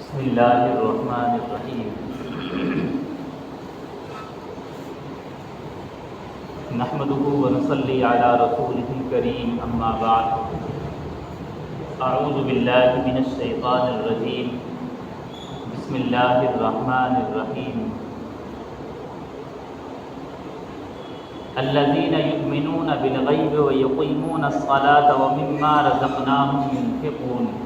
بسم اللہ الرحمن الرحیم نحمده ونصلی علی رسوله الکریم اما بعد اعوذ باللہ من الشیطان الرجیم بسم اللہ الرحمن الرحیم الذین یؤمنون بالغیب ویقیمون الصلاة ومما رزقناهم ينفقون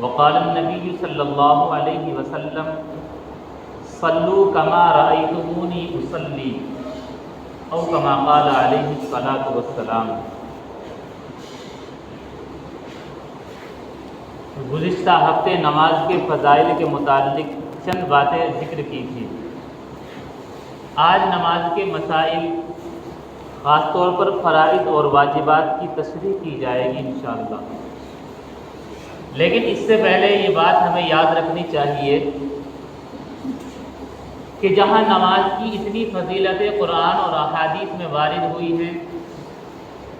وقال النبی صلی اللہ علیہ وسلم صلوا کما رأیتمونی اصلی او کما قال علیہ الصلاۃ والسلام۔ گزشتہ ہفتے نماز کے فضائل کے متعلق چند باتیں ذکر کی تھی۔ آج نماز کے مسائل، خاص طور پر فرائض اور واجبات کی تشریح کی جائے گی انشاءاللہ۔ لیکن اس سے پہلے یہ بات ہمیں یاد رکھنی چاہیے کہ جہاں نماز کی اتنی فضیلتیں قرآن اور احادیث میں وارد ہوئی ہیں،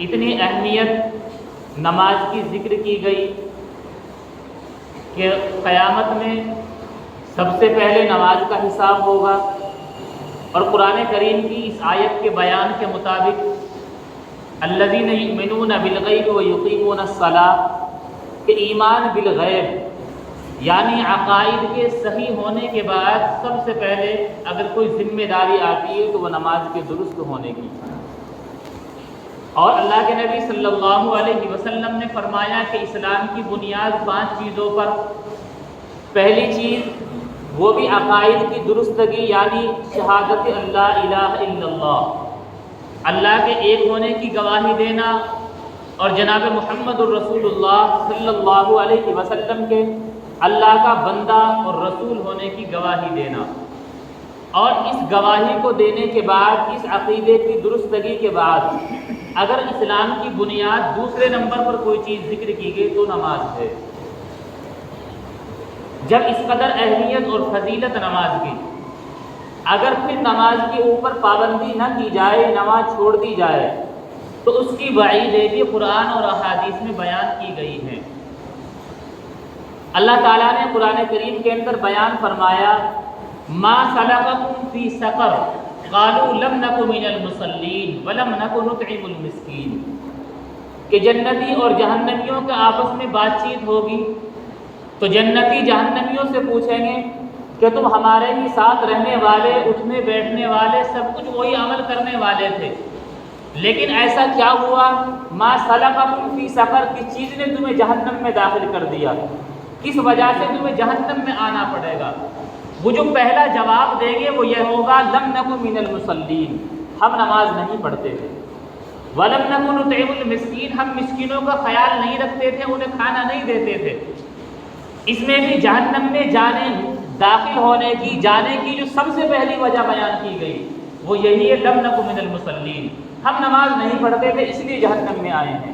اتنی اہمیت نماز کی ذکر کی گئی کہ قیامت میں سب سے پہلے نماز کا حساب ہوگا، اور قرآن کریم کی اس آیت کے بیان کے مطابق الذین یؤمنون بالغیب ویقیمون الصلاۃ، کہ ایمان بالغیب یعنی عقائد کے صحیح ہونے کے بعد سب سے پہلے اگر کوئی ذمہ داری آتی ہے تو وہ نماز کے درست ہونے کی۔ اور اللہ کے نبی صلی اللہ علیہ وسلم نے فرمایا کہ اسلام کی بنیاد 5 چیزوں پر، پہلی چیز وہ بھی عقائد کی درستگی یعنی شہادت اللہ الہ الا اللہ، اللہ کے ایک ہونے کی گواہی دینا، اور جناب محمد الرسول اللہ صلی اللہ علیہ وسلم کے اللہ کا بندہ اور رسول ہونے کی گواہی دینا۔ اور اس گواہی کو دینے کے بعد، اس عقیدے کی درستگی کے بعد اگر اسلام کی بنیاد دوسرے نمبر پر کوئی چیز ذکر کی گئی تو نماز ہے۔ جب اس قدر اہمیت اور فضیلت نماز کی، اگر پھر نماز کے اوپر پابندی نہ کی جائے، نماز چھوڑ دی جائے، تو اس کی وعیدیں بھی قرآن اور احادیث میں بیان کی گئی ہیں۔ اللہ تعالیٰ نے قرآن کریم کے اندر بیان فرمایا ما سلککم فی سقر قالوا لم نک من المصلین ولم نک نطعم المسکین، کہ جنتی اور جہنمیوں کے آپس میں بات چیت ہوگی تو جنتی جہنمیوں سے پوچھیں گے کہ تم ہمارے ہی ساتھ رہنے والے، اٹھنے بیٹھنے والے، سب کچھ وہی عمل کرنے والے تھے، لیکن ایسا کیا ہوا ما سلککم فی سقر، کس چیز نے تمہیں جہنم میں داخل کر دیا، کس وجہ سے تمہیں جہنم میں آنا پڑے گا؟ وہ جو پہلا جواب دیں گے وہ یہ ہوگا لم نک من المصلین، ہم نماز نہیں پڑھتے تھے، ولم نک نطعم المسکین، ہم مسکینوں کا خیال نہیں رکھتے تھے، انہیں کھانا نہیں دیتے تھے۔ اس میں بھی جہنم میں داخل ہونے کی، جانے کی جو سب سے پہلی وجہ بیان کی گئی وہ یہی ہے لم نک من المصلین، ہم نماز نہیں پڑھتے تھے اس لیے جہنم میں آئے ہیں۔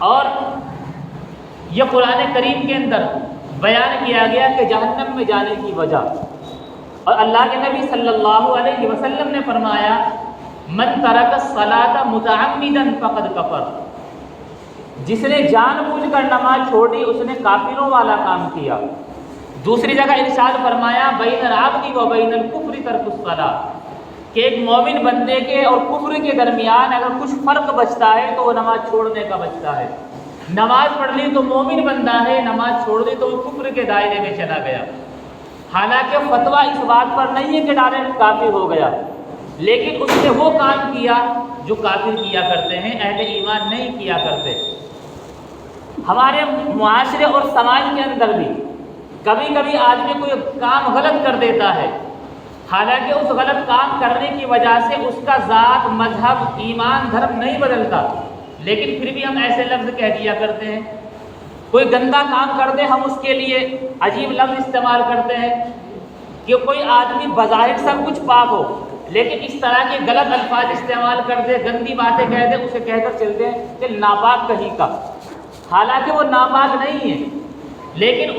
اور یہ قرآن کریم کے اندر بیان کیا گیا کہ جہنم میں جانے کی وجہ، اور اللہ کے نبی صلی اللہ علیہ وسلم نے فرمایا من ترک الصلاۃ متعمدا فقد کفر، جس نے جان بوجھ کر نماز چھوڑی اس نے کافروں والا کام کیا۔ دوسری جگہ ارشاد فرمایا بین العبد و بین الکفر ترک الصلاۃ، کہ ایک مومن بندے کے اور کفر کے درمیان اگر کچھ فرق بچتا ہے تو وہ نماز چھوڑنے کا بچتا ہے۔ نماز پڑھ لی تو مومن بندہ ہے، نماز چھوڑ دی تو وہ کفر کے دائرے میں چلا گیا۔ حالانکہ فتویٰ اس بات پر نہیں ہے کہ ڈائریکٹ کافر ہو گیا، لیکن اس نے وہ کام کیا جو کافر کیا کرتے ہیں، اہل ایمان نہیں کیا کرتے۔ ہمارے معاشرے اور سماج کے اندر بھی کبھی کبھی آدمی کوئی کام غلط کر دیتا ہے، حالانکہ اس غلط کام کرنے کی وجہ سے اس کا ذات، مذہب، ایمان، دھرم نہیں بدلتا، لیکن پھر بھی ہم ایسے لفظ کہہ دیا کرتے ہیں۔ کوئی گندا کام کر دے ہم اس کے لیے عجیب لفظ استعمال کرتے ہیں، کہ کوئی آدمی بظاہر سب کچھ پاک ہو لیکن اس طرح کے غلط الفاظ استعمال کر دے، گندی باتیں کہہ دے، اسے کہہ کر چلتے ہیں کہ ناپاک کہیں کا، حالانکہ وہ ناپاک نہیں ہے، لیکن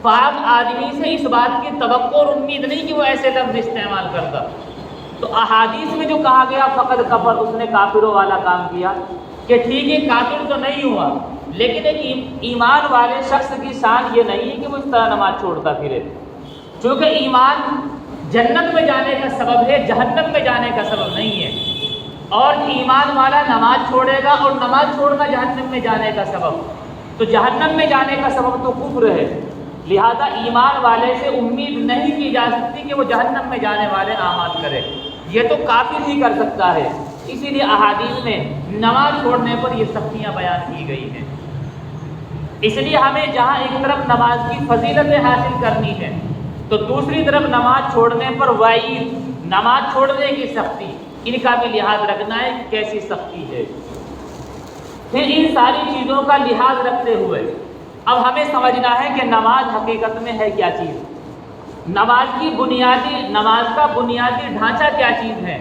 پاک آدمی سے اس بات کی توقع اور امید نہیں کہ وہ ایسے لفظ استعمال کرتا۔ تو احادیث میں جو کہا گیا فقد کفر، اس نے کافروں والا کام کیا، کہ ٹھیک ہے کافر تو نہیں ہوا، لیکن ایک ایمان والے شخص کی شان یہ نہیں ہے کہ وہ اس طرح نماز چھوڑتا پھرے، چونکہ ایمان جنت میں جانے کا سبب ہے، جہنم میں جانے کا سبب نہیں ہے۔ اور ایمان والا نماز چھوڑے گا اور نماز چھوڑنا جہنم میں جانے کا سبب، تو جہنم میں جانے کا سبب تو کفر ہے، لہذا ایمان والے سے امید نہیں کی جا سکتی کہ وہ جہنم میں جانے والے اعمال کرے، یہ تو کافر ہی کر سکتا ہے۔ اسی لیے احادیث میں نماز چھوڑنے پر یہ سختیاں بیان کی گئی ہیں۔ اس لیے ہمیں جہاں ایک طرف نماز کی فضیلتیں حاصل کرنی ہے، تو دوسری طرف نماز چھوڑنے پر وعید، نماز چھوڑنے کی سختی، ان کا بھی لحاظ رکھنا ہے کہ کیسی سختی ہے۔ پھر ان ساری چیزوں کا لحاظ رکھتے ہوئے اب ہمیں سمجھنا ہے کہ نماز حقیقت میں ہے کیا چیز، نماز کا بنیادی ڈھانچہ کیا چیز ہے۔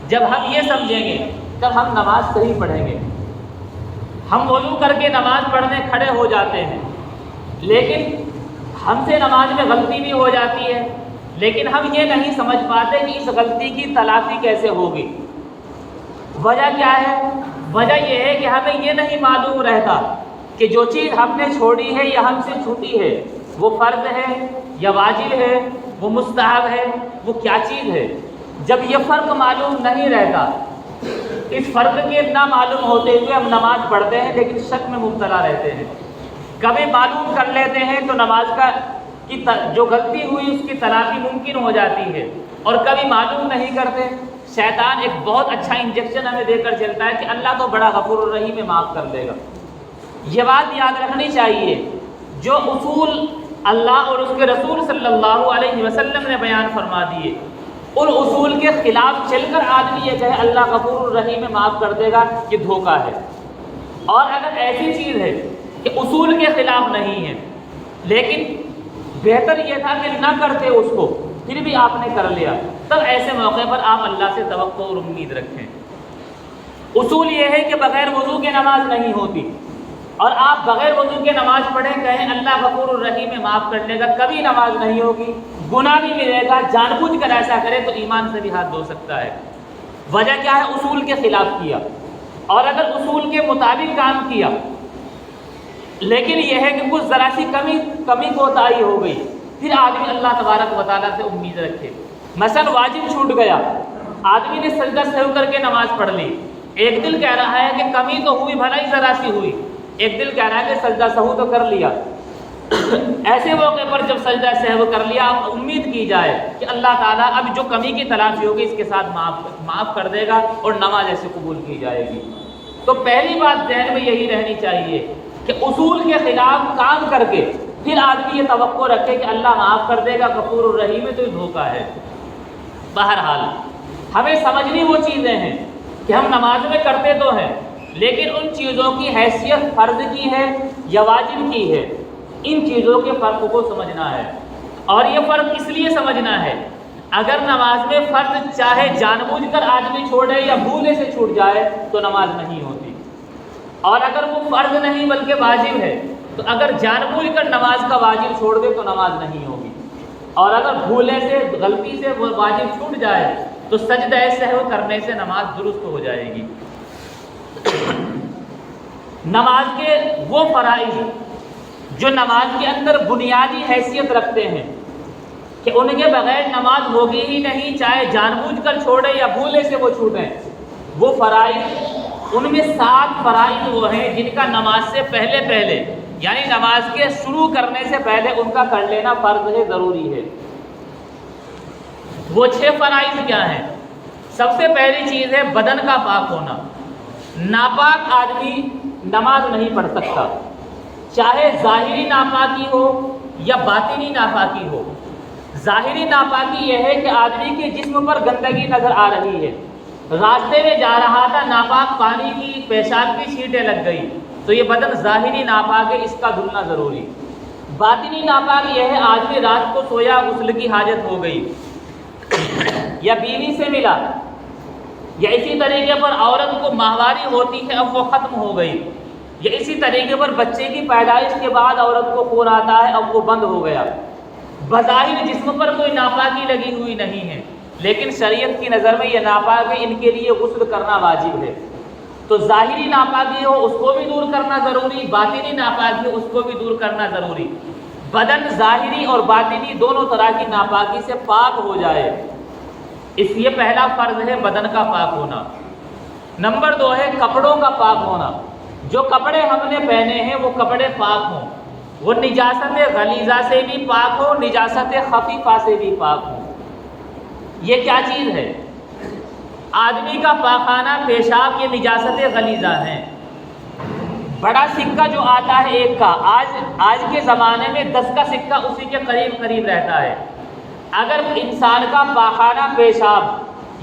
جب ہم یہ سمجھیں گے تب ہم نماز صحیح پڑھیں گے۔ ہم وضو کر کے نماز پڑھنے کھڑے ہو جاتے ہیں، لیکن ہم سے نماز میں غلطی بھی ہو جاتی ہے، لیکن ہم یہ نہیں سمجھ پاتے کہ اس غلطی کی تلافی کیسے ہوگی۔ وجہ کیا ہے؟ وجہ یہ ہے کہ ہمیں یہ نہیں معلوم رہتا کہ جو چیز ہم نے چھوڑی ہے یا ہم سے چھوٹی ہے وہ فرض ہے یا واجب ہے، وہ مستحب ہے، وہ کیا چیز ہے۔ جب یہ فرق معلوم نہیں رہتا، اس فرق کے نہ معلوم ہوتے ہوئے ہم نماز پڑھتے ہیں لیکن شک میں مبتلا رہتے ہیں۔ کبھی معلوم کر لیتے ہیں تو نماز کی جو غلطی ہوئی اس کی تلافی ممکن ہو جاتی ہے، اور کبھی معلوم نہیں کرتے۔ شیطان ایک بہت اچھا انجیکشن ہمیں دے کر چلتا ہے کہ اللہ تو بڑا غفور الرحیم ہے، معاف کر دے گا۔ یہ بات یاد رکھنی چاہیے، جو اصول اللہ اور اس کے رسول صلی اللہ علیہ وسلم نے بیان فرما دیے، ان اصول کے خلاف چل کر آدمی یہ کہے اللہ غفور الرحیم ہے، معاف کر دے گا، یہ دھوکہ ہے۔ اور اگر ایسی چیز ہے کہ اصول کے خلاف نہیں ہے لیکن بہتر یہ تھا کہ نہ کرتے اس کو، پھر بھی آپ نے کر لیا، تب ایسے موقع پر آپ اللہ سے توقع اور امید رکھیں۔ اصول یہ ہے کہ بغیر وضو کے نماز نہیں ہوتی، اور آپ بغیر وضو کے نماز پڑھیں، کہیں اللہ غفور الرحیم ہے، معاف کر لے گا، کبھی نماز نہیں ہوگی، گناہ بھی ملے گا۔ جان بوجھ کر ایسا کرے تو ایمان سے بھی ہاتھ دھو سکتا ہے۔ وجہ کیا ہے؟ اصول کے خلاف کیا۔ اور اگر اصول کے مطابق کام کیا لیکن یہ ہے کہ کچھ ذرا سی کمی کوتاہی ہو گئی، پھر آدمی اللہ تبارک و تعالیٰ سے امید رکھے۔ مثلا واجب چھوٹ گیا، آدمی نے سجدہ سہو کر کے نماز پڑھ لی، ایک دل کہہ رہا ہے کہ کمی تو ہوئی، بھلا ہی ذرا سی ہوئی، ایک دل کہہ رہا ہے کہ سجدہ سہو تو کر لیا۔ ایسے موقع پر جب سجدہ سہو کر لیا، اب امید کی جائے کہ اللہ تعالیٰ اب جو کمی کی تلافی ہوگی اس کے ساتھ معاف کر دے گا اور نماز ایسے قبول کی جائے گی۔ تو پہلی بات ذہن میں یہی رہنی چاہیے کہ اصول کے خلاف کام کر کے پھر آدمی یہ توقع رکھے کہ اللہ معاف کر دے گا، غفور الرحیم ہے، تو یہ دھوکہ ہے۔ بہرحال ہمیں سمجھنی وہ چیزیں ہیں کہ ہم نماز میں کرتے تو ہیں، لیکن ان چیزوں کی حیثیت فرض کی ہے یا واجب کی ہے، ان چیزوں کے فرق کو سمجھنا ہے۔ اور یہ فرق اس لیے سمجھنا ہے، اگر نماز میں فرض چاہے جان بوجھ کر آدمی چھوڑے یا بھولے سے چھوٹ جائے تو نماز نہیں ہوتی، اور اگر وہ فرض نہیں بلکہ واجب ہے تو اگر جان بوجھ کر نماز کا واجب چھوڑ دے تو نماز نہیں ہوگی، اور اگر بھولے سے غلطی سے وہ واجب چھوٹ جائے تو سجدہ سہو کرنے سے نماز درست ہو جائے گی۔ نماز کے وہ فرائض جو نماز کے اندر بنیادی حیثیت رکھتے ہیں کہ ان کے بغیر نماز ہوگی ہی نہیں، چاہے جان بوجھ کر چھوڑے یا بھولے سے وہ چھوٹیں، وہ فرائض، ان میں 7 فرائض وہ ہیں جن کا نماز سے پہلے یعنی نماز کے شروع کرنے سے پہلے ان کا کر لینا فرض ہے، ضروری ہے۔ وہ 6 فرائض کیا ہیں؟ سب سے پہلی چیز ہے بدن کا پاک ہونا۔ ناپاک آدمی نماز نہیں پڑھ سکتا، چاہے ظاہری ناپاکی ہو یا باطنی ناپاکی ہو۔ ظاہری ناپاکی یہ ہے کہ آدمی کے جسم پر گندگی نظر آ رہی ہے، راستے میں جا رہا تھا، ناپاک پانی کی پیشاب کی چھینٹیں لگ گئی تو یہ بدن ظاہری ناپاک ہے، اس کا دھلنا ضروری۔ باطنی ناپاک یہ ہے آدمی رات کو سویا، غسل کی حاجت ہو گئی، یا بیوی سے ملا، یا اسی طریقے پر عورت کو ماہواری ہوتی ہے اب وہ ختم ہو گئی، یا اسی طریقے پر بچے کی پیدائش کے بعد عورت کو خون آتا ہے اب وہ بند ہو گیا۔ بظاہر جسم پر کوئی ناپاکی لگی ہوئی نہیں ہے، لیکن شریعت کی نظر میں یہ ناپاک ہے، ان کے لیے غسل کرنا واجب ہے۔ تو ظاہری ناپاکی ہو اس کو بھی دور کرنا ضروری، باطنی ناپاکی ہو اس کو بھی دور کرنا ضروری۔ بدن ظاہری اور باطنی دونوں طرح کی ناپاکی سے پاک ہو جائے، اس لیے پہلا فرض ہے بدن کا پاک ہونا۔ نمبر 2 ہے کپڑوں کا پاک ہونا۔ جو کپڑے ہم نے پہنے ہیں وہ کپڑے پاک ہوں، وہ نجاست غلیظہ سے بھی پاک ہو، نجاست خفیفہ سے بھی پاک ہو۔ یہ کیا چیز ہے؟ آدمی کا پاخانہ پیشاب یہ نجاست غلیظہ ہیں۔ بڑا سکہ جو آتا ہے 1 کا، آج کے زمانے میں 10 کا سکہ اسی کے قریب رہتا ہے۔ اگر انسان کا پاخانہ پیشاب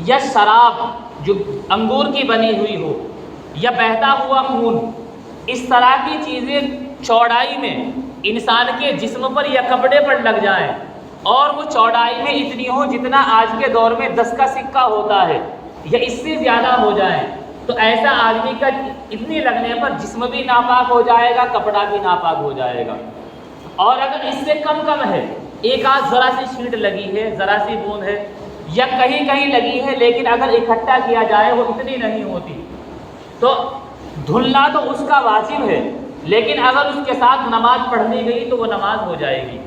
یا شراب جو انگور کی بنی ہوئی ہو یا بہتا ہوا خون، اس طرح کی چیزیں چوڑائی میں انسان کے جسم پر یا کپڑے پر لگ جائیں اور وہ چوڑائی میں اتنی ہو جتنا آج کے دور میں 10 کا سکہ ہوتا ہے یا اس سے زیادہ ہو جائیں، تو ایسا آدمی کا اتنی لگنے پر جسم بھی ناپاک ہو جائے گا، کپڑا بھی ناپاک ہو جائے گا۔ اور اگر اس سے کم ہے، ایک آدھ ذرا سی چھینٹ لگی ہے، ذرا سی بوند ہے یا کہیں لگی ہے، لیکن اگر اکٹھا کیا جائے وہ اتنی نہیں ہوتی، تو دھلنا تو اس کا واجب ہے، لیکن اگر اس کے ساتھ نماز پڑھنی گئی تو وہ نماز ہو جائے گی۔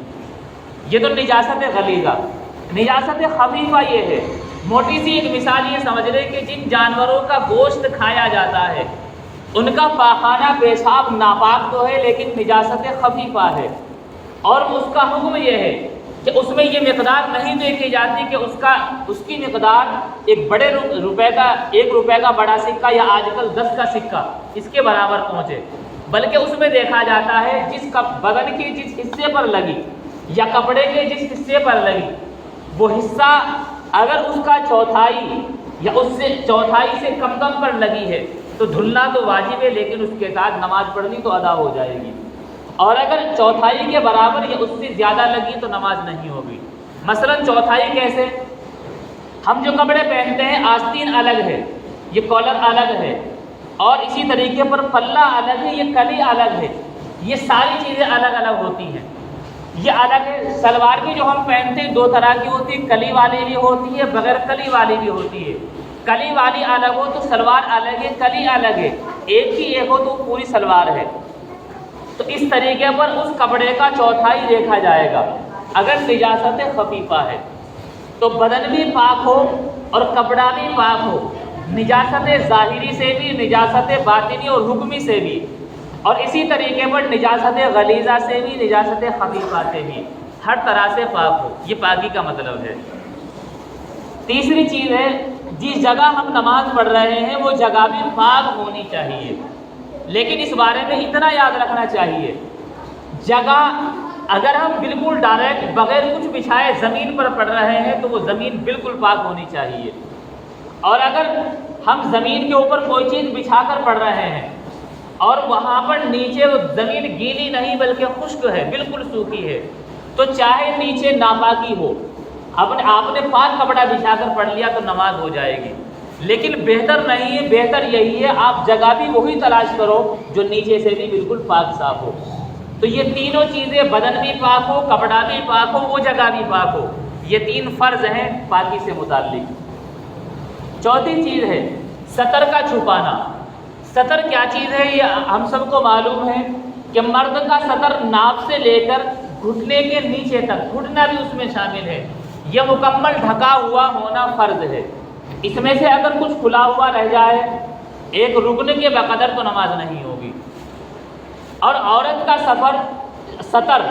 یہ تو نجاست غلیظہ۔ نجاست خفیفہ یہ ہے، موٹی سی ایک مثال یہ سمجھ لیں کہ جن جانوروں کا گوشت کھایا جاتا ہے ان کا پاخانہ پیشاب ناپاک تو ہے لیکن نجاست خفیفہ ہے، اور اس کا حکم یہ ہے کہ اس میں یہ مقدار نہیں دیکھی جاتی کہ اس کی مقدار ایک بڑے روپے کا 1 روپے کا بڑا سکہ یا آج کل 10 کا سکہ اس کے برابر پہنچے، بلکہ اس میں دیکھا جاتا ہے جس کا بدن کے جس حصے پر لگی یا کپڑے کے جس حصے پر لگی وہ حصہ اگر اس کا چوتھائی یا اس سے چوتھائی سے کم پر لگی ہے تو دھلنا تو واجب ہے، لیکن اس کے ساتھ نماز پڑھنی تو ادا ہو جائے گی، اور اگر چوتھائی کے برابر یا اس سے زیادہ لگی تو نماز نہیں ہوگی۔ مثلا چوتھائی کیسے؟ ہم جو کپڑے پہنتے ہیں آستین الگ ہے، یہ کالر الگ ہے، اور اسی طریقے پر پلہ الگ ہے، یہ کلی الگ ہے، یہ ساری چیزیں الگ ہوتی ہیں، یہ الگ ہے۔ سلوار بھی جو ہم پہنتے ہیں 2 طرح کی ہوتی ہے، کلی والی بھی ہوتی ہے، بغیر کلی والی بھی ہوتی ہے۔ کلی والی الگ ہو تو سلوار الگ ہے، کلی الگ ہے، ایک ہو تو پوری سلوار ہے۔ تو اس طریقے پر اس کپڑے کا چوتھائی دیکھا جائے گا۔ اگر نجاست خفیفہ ہے تو بدن بھی پاک ہو اور کپڑا بھی پاک ہو، نجاست ظاہری سے بھی، نجاست باطنی اور حکمی سے بھی، اور اسی طریقے پر نجاست غلیظہ سے بھی، نجاست خفیفہ سے بھی، ہر طرح سے پاک ہو، یہ پاکی کا مطلب ہے۔ تیسری چیز ہے جس جگہ ہم نماز پڑھ رہے ہیں وہ جگہ بھی پاک ہونی چاہیے، لیکن اس بارے میں اتنا یاد رکھنا چاہیے، جگہ اگر ہم بالکل ڈائریکٹ بغیر کچھ بچھائے زمین پر پڑھ رہے ہیں تو وہ زمین بالکل پاک ہونی چاہیے، اور اگر ہم زمین کے اوپر کوئی چیز بچھا کر پڑھ رہے ہیں اور وہاں پر نیچے وہ زمین گیلی نہیں بلکہ خشک ہے، بالکل سوکھی ہے، تو چاہے نیچے ناپاکی ہو، آپ نے پاک کپڑا بچھا کر پڑھ لیا تو نماز ہو جائے گی، لیکن بہتر نہیں ہے، بہتر یہی ہے آپ جگہ بھی وہی تلاش کرو جو نیچے سے بھی بالکل پاک صاف ہو۔ تو یہ تینوں چیزیں، بدن بھی پاک ہو، کپڑا بھی پاک ہو، وہ جگہ بھی پاک ہو، یہ 3 فرض ہیں پاکی سے متعلق۔ چوتھی چیز ہے سطر کا چھپانا۔ سطر کیا چیز ہے یہ ہم سب کو معلوم ہے کہ مرد کا سطر ناف سے لے کر گھٹنے کے نیچے تک، گھٹنا بھی اس میں شامل ہے، یہ مکمل ڈھکا ہوا ہونا فرض ہے۔ اس میں سے اگر کچھ کھلا ہوا رہ جائے ایک رکن کے بقدر تو نماز نہیں ہوگی۔ اور عورت کا سطر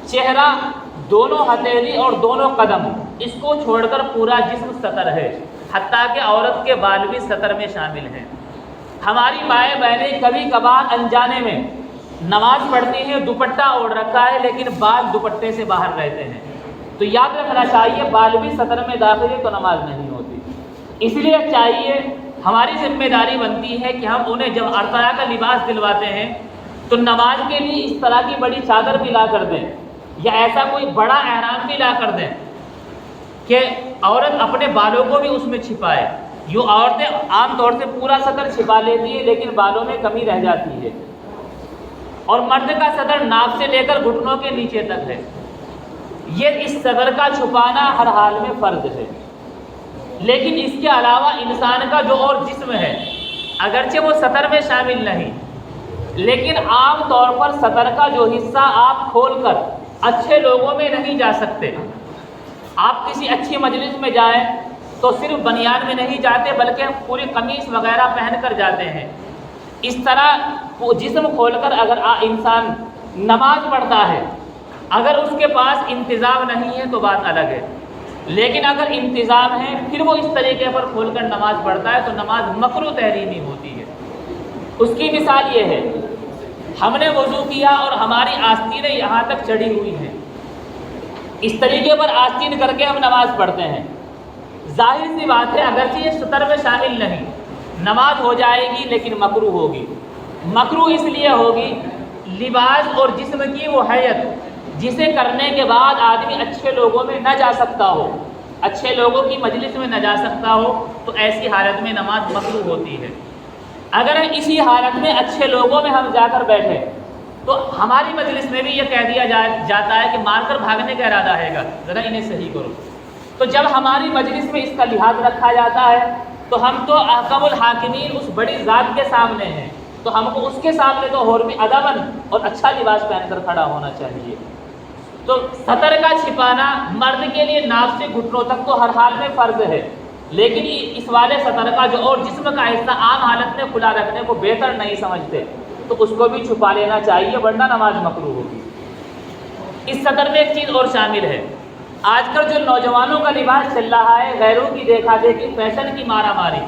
چہرہ، دونوں ہتھیلی اور دونوں قدم، اس کو چھوڑ کر پورا جسم سطر ہے، حتیٰ کہ عورت کے بال بھی سطر میں شامل ہیں۔ ہماری مائیں بہنیں کبھی کبھار انجانے میں نماز پڑھتی ہیں، دوپٹہ اوڑھ رکھا ہے لیکن بال دوپٹے سے باہر رہتے ہیں، تو یاد رکھنا چاہیے بال بھی سطر میں داخل ہے تو نماز نہیں ہوتی۔ اس لیے چاہیے، ہماری ذمہ داری بنتی ہے کہ ہم انہیں جب ہر طرح کا لباس دلواتے ہیں تو نماز کے لیے اس طرح کی بڑی چادر بھی لا کر دیں، یا ایسا کوئی بڑا احرام بھی لا کر دیں کہ عورت اپنے بالوں کو بھی اس میں چھپائے۔ یوں عورتیں عام طور سے پورا سطر چھپا لیتی ہے لیکن بالوں میں کمی رہ جاتی ہے، اور مرد کا سطر ناف سے لے کر گھٹنوں کے نیچے تک ہے، یہ اس سطر کا چھپانا ہر حال میں فرض ہے۔ لیکن اس کے علاوہ انسان کا جو اور جسم ہے اگرچہ وہ سطر میں شامل نہیں، لیکن عام طور پر سطر کا جو حصہ آپ کھول کر اچھے لوگوں میں نہیں جا سکتے۔ آپ کسی اچھی مجلس میں جائیں تو صرف بنیان میں نہیں جاتے بلکہ پوری قمیص وغیرہ پہن کر جاتے ہیں۔ اس طرح وہ جسم کھول کر اگر انسان نماز پڑھتا ہے، اگر اس کے پاس انتظام نہیں ہے تو بات الگ ہے، لیکن اگر انتظام ہے پھر وہ اس طریقے پر کھول کر نماز پڑھتا ہے تو نماز مکروہ تحریمی ہوتی ہے۔ اس کی مثال یہ ہے، ہم نے وضو کیا اور ہماری آستینیں یہاں تک چڑھی ہوئی ہیں، اس طریقے پر آستین کر کے ہم نماز پڑھتے ہیں، ظاہر سی بات ہے اگرچہ یہ سطر میں شامل نہیں، نماز ہو جائے گی لیکن مکروہ ہوگی۔ مکروہ اس لیے ہوگی، لباس اور جسم کی وہ حیت جسے کرنے کے بعد آدمی اچھے لوگوں میں نہ جا سکتا ہو، اچھے لوگوں کی مجلس میں نہ جا سکتا ہو، تو ایسی حالت میں نماز مکروہ ہوتی ہے۔ اگر اسی حالت میں اچھے لوگوں میں ہم جا کر بیٹھے تو ہماری مجلس میں بھی یہ کہہ دیا جاتا ہے کہ مار کر بھاگنے کا ارادہ ہے گا، ذرا انہیں صحیح کرو۔ تو جب ہماری مجلس میں اس کا لحاظ رکھا جاتا ہے تو ہم تو احکم الحاکمین اس بڑی ذات کے سامنے ہیں، تو ہم کو اس کے سامنے تو اور بھی ادباً اور اچھا لباس پہن کر کھڑا ہونا چاہیے۔ تو سطر کا چھپانا مرد کے لیے ناف سے گھٹنوں تک تو ہر حال میں فرض ہے، لیکن اس والے سطر کا جو اور جسم کا حصہ عام حالت میں کھلا رکھنے کو بہتر نہیں سمجھتے تو اس کو بھی چھپا لینا چاہیے، ورنہ نماز مکروہ ہوگی۔ اس سطر میں ایک چیز اور شامل ہے، آج کل جو نوجوانوں کا لباس چل رہا ہے، غیروں کی دیکھا دیکھی، فیشن کی مارا ماری،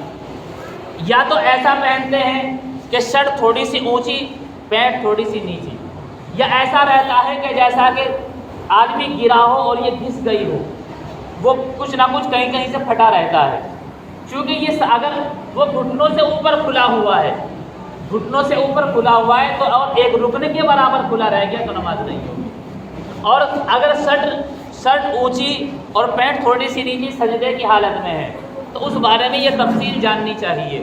یا تو ایسا پہنتے ہیں کہ شرٹ تھوڑی سی اونچی، پینٹ تھوڑی سی نیچی، یا ایسا رہتا ہے کہ جیسا کہ آدمی گرا ہو اور یہ گھس گئی ہو، وہ کچھ نہ کچھ کہیں کہیں سے پھٹا رہتا ہے، چونکہ یہ اگر وہ گھٹنوں سے اوپر کھلا ہوا ہے، گھٹنوں سے اوپر کھلا ہوا ہے تو اور ایک رکن کے برابر کھلا رہ گیا تو نماز نہیں ہوگی۔ اور اگر شرٹ اونچی اور پینٹ تھوڑی سی نیچی سجدے کی حالت میں ہے تو اس بارے میں یہ تفصیل جاننی چاہیے۔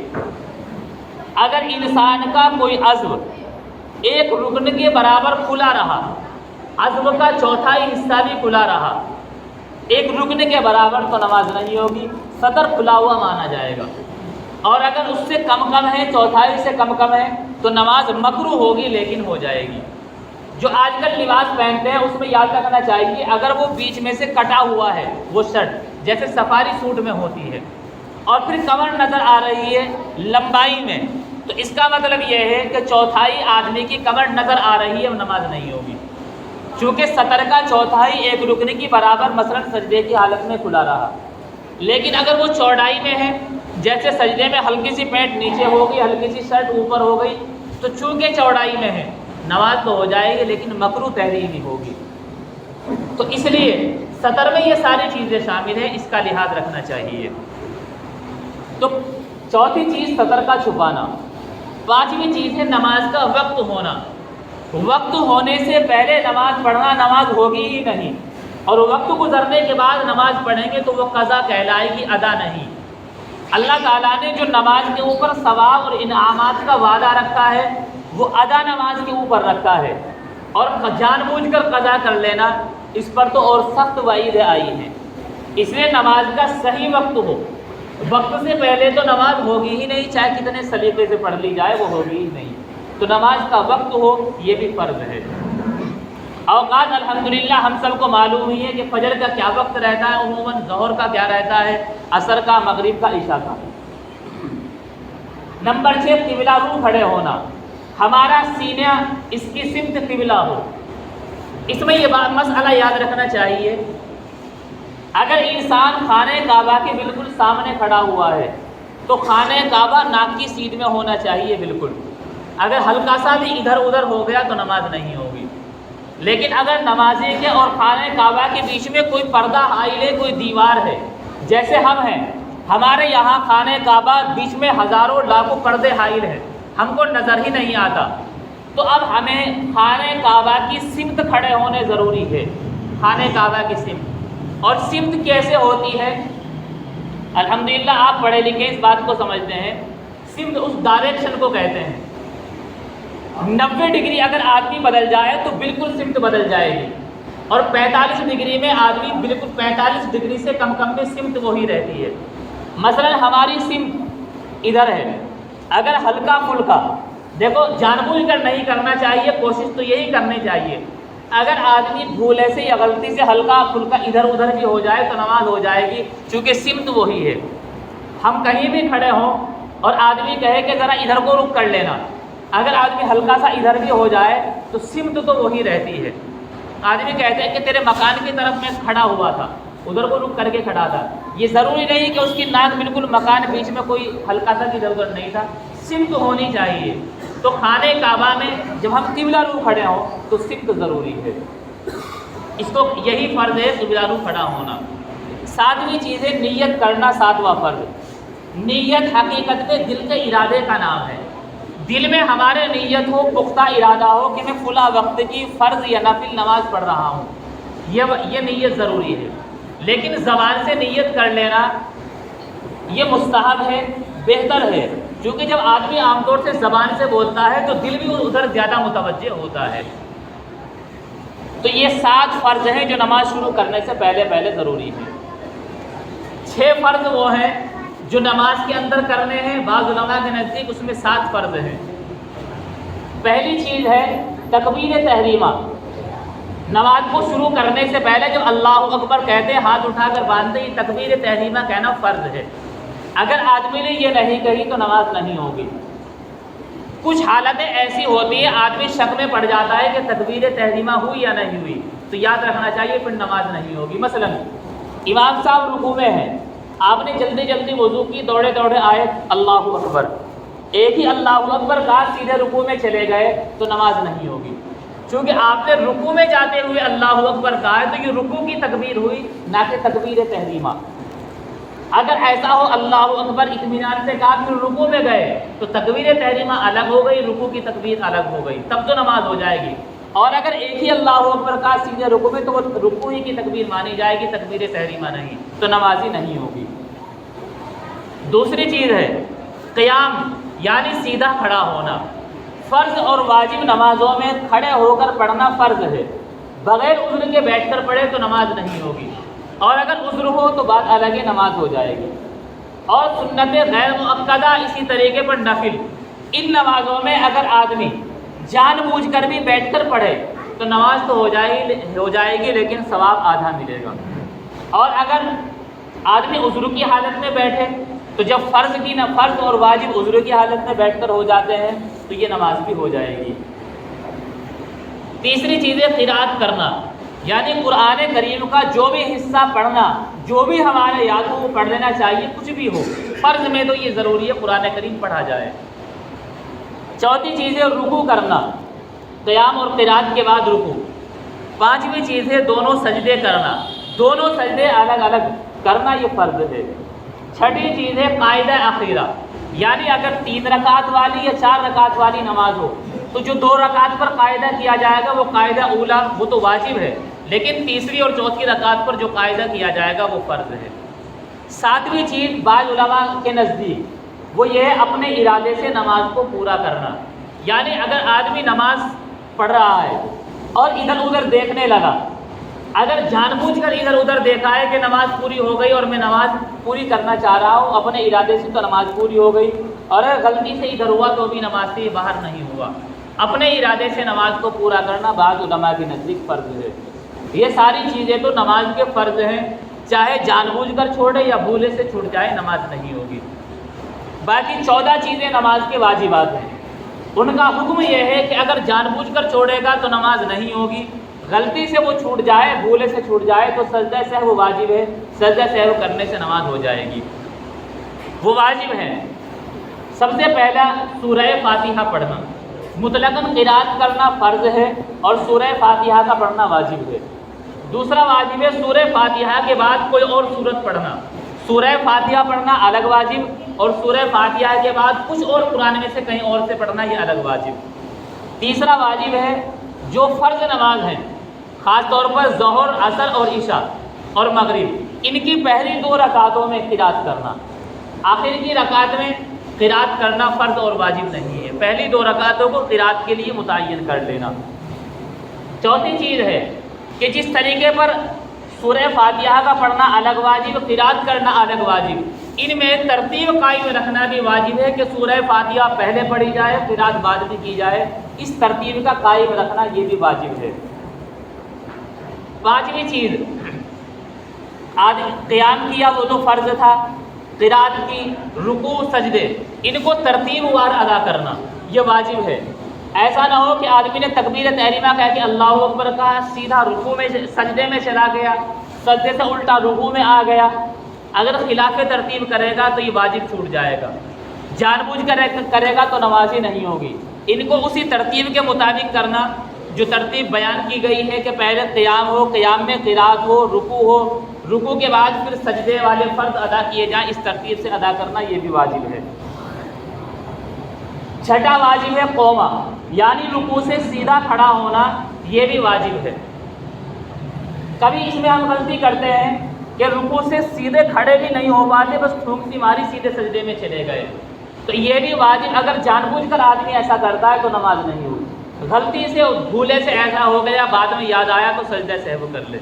اگر انسان کا کوئی عضو ایک رکن کے برابر کھلا رہا، عضو کا چوتھائی حصہ بھی کھلا رہا ایک رکن کے برابر، تو نماز نہیں ہوگی، سطر کھلا ہوا مانا جائے گا۔ اور اگر اس سے کم ہے، چوتھائی سے کم ہے، تو نماز مکروہ ہوگی لیکن ہو جائے گی۔ جو آج کل لباس پہنتے ہیں اس میں یاد رکھنا چاہیے، اگر وہ بیچ میں سے کٹا ہوا ہے وہ شرٹ، جیسے سفاری سوٹ میں ہوتی ہے، اور پھر کمر نظر آ رہی ہے لمبائی میں، تو اس کا مطلب یہ ہے کہ چوتھائی آدمی کی کمر نظر آ رہی ہے، نماز نہیں ہوگی، چونکہ سطر کا چوتھائی ایک رکن کی برابر مثلا سجدے کی حالت میں کھلا رہا۔ لیکن اگر وہ چوڑائی میں ہے، جیسے سجدے میں ہلکی سی پینٹ نیچے ہو گئی، ہلکی سی شرٹ اوپر ہو گئی، تو چونکہ چوڑائی میں ہے نماز تو ہو جائے گی لیکن مکروہ تحریمی ہوگی۔ تو اس لیے سطر میں یہ ساری چیزیں شامل ہیں، اس کا لحاظ رکھنا چاہیے۔ تو چوتھی چیز سطر کا چھپانا۔ پانچویں چیز ہے نماز کا وقت ہونا۔ وقت ہونے سے پہلے نماز پڑھنا نماز ہوگی ہی نہیں، اور وقت گزرنے کے بعد نماز پڑھیں گے تو وہ قضا کہلائے گی، ادا نہیں۔ اللہ تعالیٰ نے جو نماز کے اوپر ثواب اور انعامات کا وعدہ رکھا ہے وہ ادا نماز کے اوپر رکھا ہے، اور جان بوجھ کر قضا کر لینا اس پر تو اور سخت وعیدیں آئی ہیں۔ اس لیے نماز کا صحیح وقت ہو، وقت سے پہلے تو نماز ہوگی ہی نہیں، چاہے کتنے سلیقے سے پڑھ لی جائے وہ ہوگی ہی نہیں۔ تو نماز کا وقت ہو یہ بھی فرض ہے۔ اوقات الحمدللہ ہم سب کو معلوم ہی ہے کہ فجر کا کیا وقت رہتا ہے، عموماً ظہر کا کیا رہتا ہے، عصر کا، مغرب کا، عشاء کا۔ نمبر 6 قبلہ رو کھڑے ہونا، ہمارا سینہ اس کی سمت قبلہ ہو۔ اس میں یہ مسئلہ یاد رکھنا چاہیے، اگر انسان خانہ کعبہ کے بالکل سامنے کھڑا ہوا ہے تو خانہ کعبہ ناک کی سیدھ میں ہونا چاہیے بالکل، اگر ہلکا سا بھی ادھر ادھر ہو گیا تو نماز نہیں ہوگی۔ لیکن اگر نمازی کے اور خانہ کعبہ کے بیچ میں کوئی پردہ حائل ہے، کوئی دیوار ہے، جیسے ہم ہیں، ہمارے یہاں خانہ کعبہ بیچ میں ہزاروں لاکھوں پردے حائل ہیں، ہم کو نظر ہی نہیں آتا، تو اب ہمیں خانہ کعبہ کی سمت کھڑے ہونے ضروری ہے، خانہ کعبہ کی سمت۔ اور سمت کیسے ہوتی ہے؟ الحمدللہ آپ پڑھے لکھے اس بات کو سمجھتے ہیں، سمت اس ڈائریکشن کو کہتے ہیں۔ 90 ڈگری اگر آدمی بدل جائے تو بالکل سمت بدل جائے گی، اور 45 ڈگری میں آدمی بالکل 45 ڈگری سے کم میں سمت وہی رہتی ہے۔ مثلا ہماری سمت ادھر ہے، اگر ہلکا پھلکا، دیکھو جان بوجھ کر نہیں کرنا چاہیے، کوشش تو یہی کرنی چاہیے، اگر آدمی بھولے سے یا غلطی سے ہلکا پھلکا ادھر ادھر بھی ہو جائے تو نماز ہو جائے گی، چونکہ سمت وہی ہے۔ ہم کہیں بھی کھڑے ہوں اور آدمی کہے کہ ذرا ادھر کو رک کر لینا، اگر آدمی ہلکا سا ادھر بھی ہو جائے تو سمت تو وہی رہتی ہے۔ آدمی کہتے ہیں کہ تیرے مکان کی طرف میں کھڑا ہوا تھا، ادھر کو رک کر کے کھڑا تھا، یہ ضروری نہیں کہ اس کی ناک بالکل مکان بیچ میں کوئی ہلکا سا ادھر ادھر نہیں تھا، سمت ہونی چاہیے۔ تو خانہ کعبہ میں جب ہم قبلہ رو کھڑے ہوں تو سمت ضروری ہے، اس کو یہی فرض ہے قبلہ رو کھڑا ہونا۔ ساتویں چیز ہے نیت کرنا، ساتواں فرض۔ نیت حقیقت میں دل کے ارادے کا نام ہے، دل میں ہمارے نیت ہو، پختہ ارادہ ہو کہ میں فلاں وقت کی فرض یا نفل نماز پڑھ رہا ہوں، یہ نیت ضروری ہے۔ لیکن زبان سے نیت کر لینا یہ مستحب ہے، بہتر ہے، کیونکہ جب آدمی عام طور سے زبان سے بولتا ہے تو دل بھی ادھر زیادہ متوجہ ہوتا ہے۔ تو یہ 7 فرض ہیں جو نماز شروع کرنے سے پہلے ضروری ہیں۔ 6 فرض وہ ہیں جو نماز کے اندر کرنے ہیں، بعض علماء کے نزدیک اس میں 7 فرض ہیں۔ پہلی چیز ہے تکبیر تحریمہ، نماز کو شروع کرنے سے پہلے جب اللہ اکبر کہتے ہیں ہاتھ اٹھا کر باندھتے ہی تکبیر تحریمہ کہنا فرض ہے۔ اگر آدمی نے یہ نہیں کہی تو نماز نہیں ہوگی۔ کچھ حالتیں ایسی ہوتی ہیں آدمی شک میں پڑ جاتا ہے کہ تکبیر تحریمہ ہوئی یا نہیں ہوئی، تو یاد رکھنا چاہیے پھر نماز نہیں ہوگی۔ مثلا امام صاحب رکوع میں ہیں، آپ نے جلدی وضو کی، دوڑے آئے اللہ اکبر، ایک ہی اللہ اکبر کہا سیدھے رکوع میں چلے گئے تو نماز نہیں ہوگی، چونکہ آپ نے رکوع میں جاتے ہوئے اللہ اکبر کہا ہے تو یہ رکوع کی تکبیر ہوئی، نہ کہ تکبیر تحریمہ۔ اگر ایسا ہو اللہ اکبر اطمینان سے کہا پھر رکوع میں گئے تو تکبیر تحریمہ الگ ہو گئی، رکوع کی تکبیر الگ ہو گئی، تب تو نماز ہو جائے گی۔ اور اگر ایک ہی اللہ اکبر کہا سیدھے رکوع میں تو وہ رکوع ہی کی تکبیر مانی جائے گی، تکبیر تحریمہ نہیں، تو نماز ہی نہیں ہوگی۔ دوسری چیز ہے قیام، یعنی سیدھا کھڑا ہونا۔ فرض اور واجب نمازوں میں کھڑے ہو کر پڑھنا فرض ہے، بغیر عذر کے بیٹھ کر پڑھے تو نماز نہیں ہوگی، اور اگر عذر ہو تو بات الگ ہے، نماز ہو جائے گی۔ اور سنت غیر مؤکدہ، اسی طریقے پر نفل، ان نمازوں میں اگر آدمی جان بوجھ کر بھی بیٹھ کر پڑھے تو نماز تو ہو جائے گی لیکن ثواب آدھا ملے گا۔ اور اگر آدمی عذر کی حالت میں بیٹھے تو جب فرض اور واجب عذر کی حالت میں بیٹھ کر ہو جاتے ہیں تو یہ نماز بھی ہو جائے گی۔ تیسری چیز ہے قرأت کرنا، یعنی قرآن کریم کا جو بھی حصہ پڑھنا، جو بھی ہمارے یاد ہو وہ پڑھ لینا چاہیے، کچھ بھی ہو۔ فرض میں تو یہ ضروری ہے قرآن کریم پڑھا جائے۔ چوتھی چیز ہے رکوع کرنا، قیام اور قرأت کے بعد رکوع۔ پانچویں چیز ہے دونوں سجدے کرنا، دونوں سجدے الگ الگ کرنا، یہ فرض ہے۔ چھٹی چیز ہے قاعدہ اخیرہ، یعنی اگر 3 رکعت والی یا 4 رکعت والی نماز ہو تو جو 2 رکعت پر قاعدہ کیا جائے گا وہ قاعدہ اولا، وہ تو واجب ہے، لیکن تیسری اور چوتھی رکعت پر جو قاعدہ کیا جائے گا وہ فرض ہے۔ ساتویں چیز بعض علماء کے نزدیک وہ یہ ہے اپنے ارادے سے نماز کو پورا کرنا، یعنی اگر آدمی نماز پڑھ رہا ہے اور ادھر ادھر دیکھنے لگا، اگر جان بوجھ کر ادھر ادھر دیکھا ہے کہ نماز پوری ہو گئی اور میں نماز پوری کرنا چاہ رہا ہوں اپنے ارادے سے تو نماز پوری ہو گئی، اور اگر غلطی سے ادھر ہوا تو بھی نماز سے باہر نہیں ہوا۔ اپنے ارادے سے نماز کو پورا کرنا بعض علماء کے نزدیک فرض ہے۔ یہ ساری چیزیں تو نماز کے فرض ہیں، چاہے جان بوجھ کر چھوڑے یا بھولے سے چھوٹ جائے نماز نہیں ہوگی۔ باقی 14 چیزیں نماز کے واجبات ہیں، ان کا حکم یہ ہے کہ اگر جان بوجھ کر چھوڑے گا تو نماز نہیں ہوگی، غلطی سے وہ چھوٹ جائے، بھولے سے چھوٹ جائے تو سجدہ سہو واجب ہے، سجدہ سہو کرنے سے نماز ہو جائے گی۔ وہ واجب ہیں، سب سے پہلا سورہ فاتحہ پڑھنا، مطلقاً قرأت کرنا فرض ہے اور سورہ فاتحہ کا پڑھنا واجب ہے۔ دوسرا واجب ہے سورہ فاتحہ کے بعد کوئی اور سورت پڑھنا، سورہ فاتحہ پڑھنا الگ واجب، اور سورہ فاتحہ کے بعد کچھ اور قرآن میں سے کہیں اور سے پڑھنا یہ الگ واجب۔ تیسرا واجب ہے جو فرض نماز ہیں، خاص طور پر ظہر، عصر اور عشاء اور مغرب، ان کی پہلی 2 رکعتوں میں قرأت کرنا، آخر کی رکعت میں قرأت کرنا فرض اور واجب نہیں ہے، پہلی 2 رکعتوں کو قرأت کے لیے متعین کر لینا۔ چوتھی چیز ہے کہ جس طریقے پر سورہ فاتحہ کا پڑھنا الگ واجب، قرأت کرنا الگ واجب، ان میں ترتیب قائم رکھنا بھی واجب ہے کہ سورہ فاتحہ پہلے پڑھی جائے قرات بعد میں کی جائے، اس ترتیب کا قائم رکھنا یہ بھی واجب ہے۔ پانچویں چیز، آج قیام کیا وہ تو فرض تھا، قرات کی، رکوع سجدے، ان کو ترتیب وار ادا کرنا یہ واجب ہے۔ ایسا نہ ہو کہ آدمی نے تکبیر تحریمہ کہہ کے اللہ اکبر کہا، سیدھا رکوع میں سجدے میں چلا گیا، سجدے سے الٹا رکوع میں آ گیا، اگر خلاف ترتیب کرے گا تو یہ واجب چھوٹ جائے گا، جان بوجھ کر کرے گا تو نماز ہی نہیں ہوگی۔ ان کو اسی ترتیب کے مطابق کرنا جو ترتیب بیان کی گئی ہے کہ پہلے قیام ہو، قیام میں قرات ہو، رکوع ہو، رکوع کے بعد پھر سجدے والے فرض ادا کیے جائیں، اس ترتیب سے ادا کرنا یہ بھی واجب ہے۔ چھٹا واجب ہے قوما، یعنی رکوع سے سیدھا کھڑا ہونا، یہ بھی واجب ہے۔ کبھی اس میں ہم غلطی کرتے ہیں کہ رکوع سے سیدھے کھڑے بھی نہیں ہو پاتے، بس ٹھونک سی ماری سیدھے سجدے میں چلے گئے، تو یہ بھی واجب، اگر جان بوجھ کر آدمی ایسا کرتا ہے تو نماز نہیں ہوگی۔ غلطی سے بھولے سے ایسا ہو گیا، بعد میں یاد آیا تو سجدہ سہو کر لے۔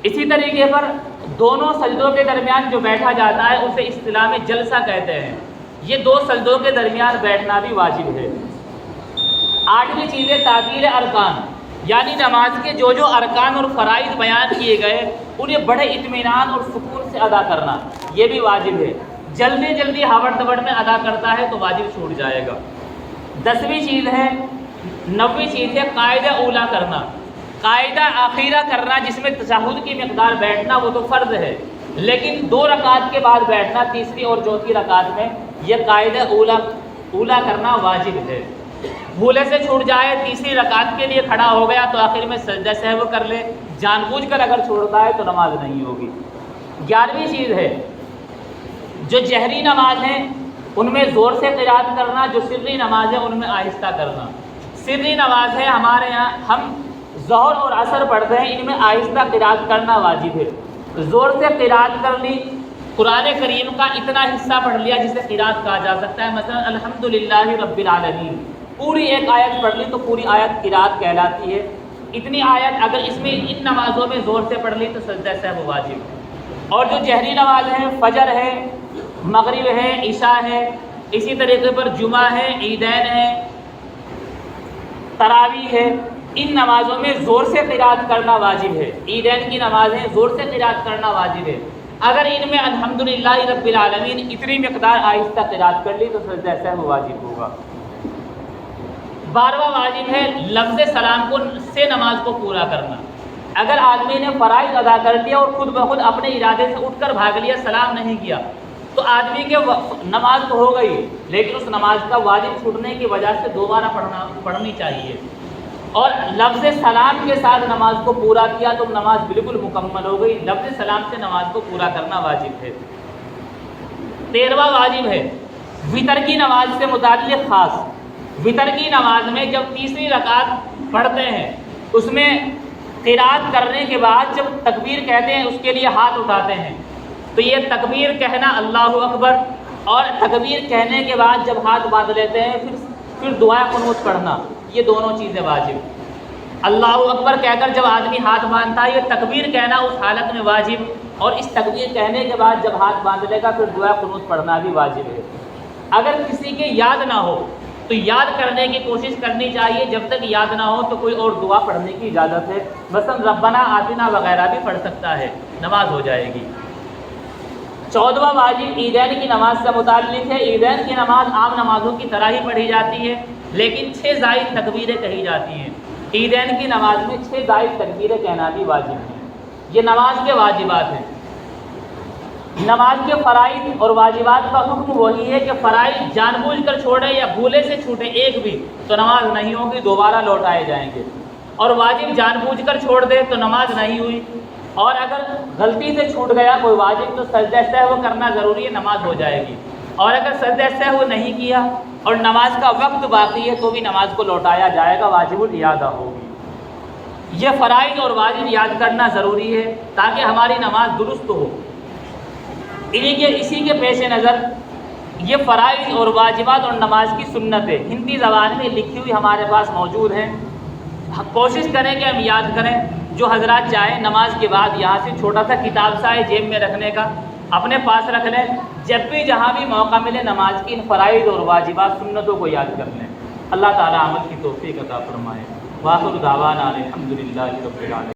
اسی طریقے پر دونوں سجدوں کے درمیان جو بیٹھا جاتا ہے اسے اصطلاح میں جلسہ کہتے ہیں، یہ دو سجدوں کے درمیان بیٹھنا بھی واجب ہے۔ آٹھویں چیز ہے تعبیر ارکان، یعنی نماز کے جو جو ارکان اور فرائض بیان کیے گئے انہیں بڑے اطمینان اور سکون سے ادا کرنا، یہ بھی واجب ہے۔ جلدی جلدی ہاوڑ دبڑ میں ادا کرتا ہے تو واجب چھوٹ جائے گا۔ 10ویں چیز ہے، 9ویں چیز ہے قاعدہ اولا کرنا، قاعدہ آخیرہ کرنا، جس میں تشہد کی مقدار بیٹھنا وہ تو فرض ہے، لیکن 2 رکعت کے بعد بیٹھنا تیسری اور چوتھی رکعت میں، یہ قاعدہ اولا کرنا واجب ہے۔ بھولے سے چھوٹ جائے، تیسری رکعت کے لیے کھڑا ہو گیا تو آخر میں سجدہ سہو کر لے، جان بوجھ کر اگر چھوڑتا ہے تو نماز نہیں ہوگی۔ 11ویں چیز ہے جو جہری نماز ہیں ان میں زور سے قرات کرنا، جو سری نماز ہے ان میں آہستہ کرنا۔ سری نماز ہے ہمارے یہاں ہم ظہر اور عصر پڑھتے ہیں، ان میں آہستہ قرات کرنا واجب ہے۔ زور سے قرات کر لی، قرآن کریم کا اتنا حصہ پڑھ لیا جسے قرات کہا جا سکتا ہے، مثلا الحمدللہ رب العالمین، پوری ایک آیت پڑھ لی تو پوری آیت قرات کہلاتی ہے۔ اتنی آیت اگر اس میں ان نمازوں میں زور سے پڑھ لی تو سجدہ سہو واجب ہے۔ اور جو جہری نماز ہے، فجر ہے، مغرب ہے، عشاء ہے، اسی طریقے پر جمعہ ہے، عیدین ہے، تراویح ہے، ان نمازوں میں زور سے قرات کرنا واجب ہے۔ عیدین کی نمازیں زور سے قرات کرنا واجب ہے۔ اگر ان میں الحمدللہ رب العالمین اتنی مقدار آہستہ قرات کر لی تو سجدہ سہو واجب ہوگا۔ 12واں واجب ہے لفظ سلام سے نماز کو پورا کرنا۔ اگر آدمی نے فرائض ادا کر لیا اور خود بخود اپنے ارادے سے اٹھ کر بھاگ لیا، سلام نہیں کیا، تو آدمی کے نماز تو ہو گئی، لیکن اس نماز کا واجب چھوٹنے کی وجہ سے دوبارہ پڑھنی چاہیے۔ اور لفظ سلام کے ساتھ نماز کو پورا کیا تو نماز بالکل مکمل ہو گئی۔ لفظ سلام سے نماز کو پورا کرنا واجب ہے۔ 13واں واجب ہے وتر کی نماز سے متعلق خاص۔ وتر کی نماز میں جب تیسری رکعت پڑھتے ہیں اس میں قرات کرنے کے بعد جب تکبیر کہتے ہیں اس کے لیے ہاتھ اٹھاتے ہیں، تو یہ تکبیر کہنا اللہ اکبر، اور تکبیر کہنے کے بعد جب ہاتھ باندھ لیتے ہیں پھر دعائے قنوت پڑھنا، یہ دونوں چیزیں واجب۔ اللہ اکبر کہہ کر جب آدمی ہاتھ باندھتا ہے، یہ تکبیر کہنا اس حالت میں واجب، اور اس تکبیر کہنے کے بعد جب ہاتھ باندھ لے گا پھر دعائے قنوت پڑھنا بھی واجب ہے۔ اگر کسی کے یاد نہ ہو تو یاد کرنے کی کوشش کرنی چاہیے، جب تک یاد نہ ہو تو کوئی اور دعا پڑھنے کی اجازت ہے، مثلا ربنا آتنا وغیرہ بھی پڑھ سکتا ہے، نماز ہو جائے گی۔ 14واں واجب عیدین کی نماز سے متعلق ہے۔ عیدین کی نماز عام نمازوں کی طرح ہی پڑھی جاتی ہے، لیکن 6 زائد تکبیریں کہی جاتی ہیں۔ عیدین کی نماز میں 6 زائد تکبیریں کہنا بھی واجب ہے۔ یہ نماز کے واجبات ہیں۔ نماز کے فرائض اور واجبات کا حکم وہی ہے کہ فرائض جان بوجھ کر چھوڑے یا بھولے سے چھوٹے ایک بھی تو نماز نہیں ہوگی، دوبارہ لوٹائے جائیں گے، اور واجب جان بوجھ کر چھوڑ دے تو نماز نہیں ہوئی، اور اگر غلطی سے چھوٹ گیا کوئی واجب تو سجدہ سہو کرنا ضروری ہے، نماز ہو جائے گی، اور اگر سجدہ سہو نہیں کیا اور نماز کا وقت باقی ہے تو بھی نماز کو لوٹایا جائے گا، واجب الاعادہ ہوگی۔ یہ فرائض اور واجب یاد کرنا ضروری ہے تاکہ ہماری نماز درست ہو۔ اسی کے پیش نظر یہ فرائض اور واجبات اور نماز کی سنتیں ہندی زبان میں لکھی ہوئی ہمارے پاس موجود ہیں، کوشش کریں کہ ہم یاد کریں۔ جو حضرات چاہیں نماز کے بعد یہاں سے چھوٹا سا کتاب سا ہے جیب میں رکھنے کا، اپنے پاس رکھ لیں، جب بھی جہاں بھی موقع ملے نماز کی ان فرائض اور واجبات سنتوں کو یاد کر لیں۔ اللہ تعالیٰ عمل کی توفیق عطا فرمائے۔ وآخر دعوانا الحمد للہ رب العالمین۔